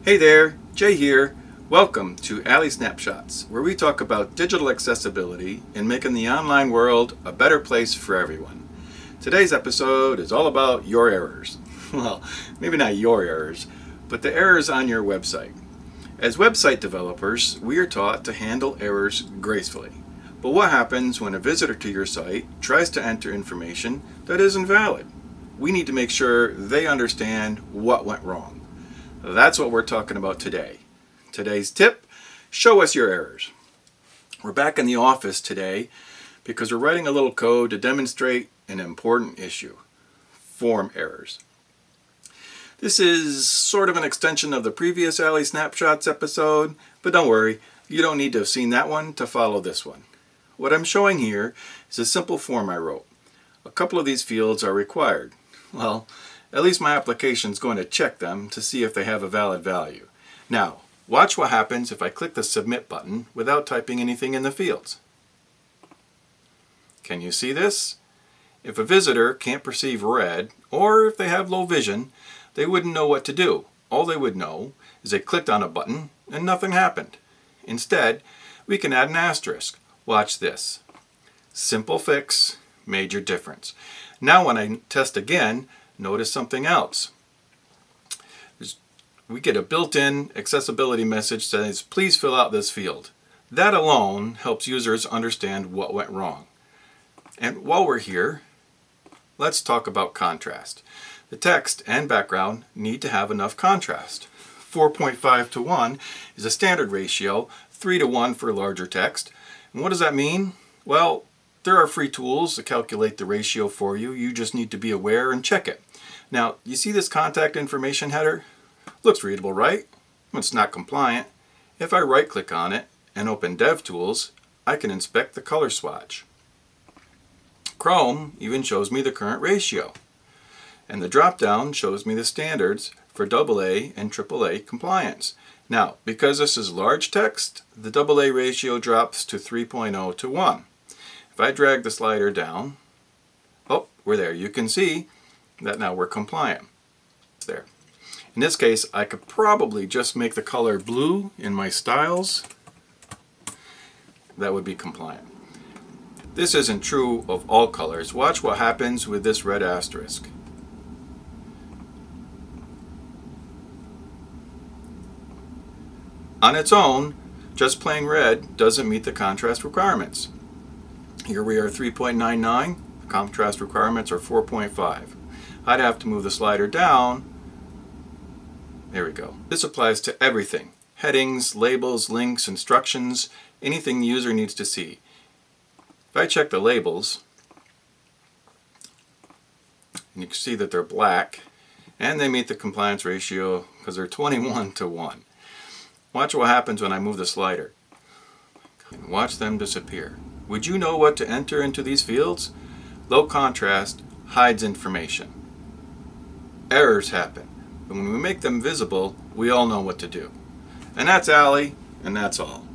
Hey there, Jay here. Welcome to A11y Snapshots, where we talk about digital accessibility and making the online world a better place for everyone. Today's episode is all about your errors. Well, maybe not your errors, but the errors on your website. As website developers, we are taught to handle errors gracefully. But what happens when a visitor to your site tries to enter information that isn't valid? We need to make sure they understand what went wrong. That's what we're talking about today. Today's tip, show us your errors. We're back in the office today because we're writing a little code to demonstrate an important issue, form errors. This is sort of an extension of the previous A11y Snapshots episode, but don't worry, you don't need to have seen that one to follow this one. What I'm showing here is a simple form I wrote. A couple of these fields are required. Well, at least my application is going to check them to see if they have a valid value. Now, watch what happens if I click the Submit button without typing anything in the fields. Can you see this? If a visitor can't perceive red, or if they have low vision, they wouldn't know what to do. All they would know is they clicked on a button and nothing happened. Instead, we can add an asterisk. Watch this. Simple fix, major difference. Now when I test again, notice something else. We get a built-in accessibility message that says, please fill out this field. That alone helps users understand what went wrong. And while we're here, let's talk about contrast. The text and background need to have enough contrast. 4.5 to 1 is a standard ratio, 3 to 1 for larger text. And what does that mean? Well, there are free tools to calculate the ratio for you. You just need to be aware and check it. Now, you see this contact information header? Looks readable, right? It's not compliant. If I right-click on it and open DevTools, I can inspect the color swatch. Chrome even shows me the current ratio. And the drop-down shows me the standards for AA and AAA compliance. Now, because this is large text, the AA ratio drops to 3.0 to 1. If I drag the slider down, oh, we're there. You can see that now we're compliant. It's there. In this case, I could probably just make the color blue in my styles. That would be compliant. This isn't true of all colors. Watch what happens with this red asterisk. On its own, just plain red doesn't meet the contrast requirements. Here we are 3.99, the contrast requirements are 4.5. I'd have to move the slider down. There we go. This applies to everything. Headings, labels, links, instructions, anything the user needs to see. If I check the labels, you can see that they're black, and they meet the compliance ratio because they're 21 to 1. Watch what happens when I move the slider. Watch them disappear. Would you know what to enter into these fields? Low contrast hides information. Errors happen, but when we make them visible, we all know what to do. And that's A11y, and that's all.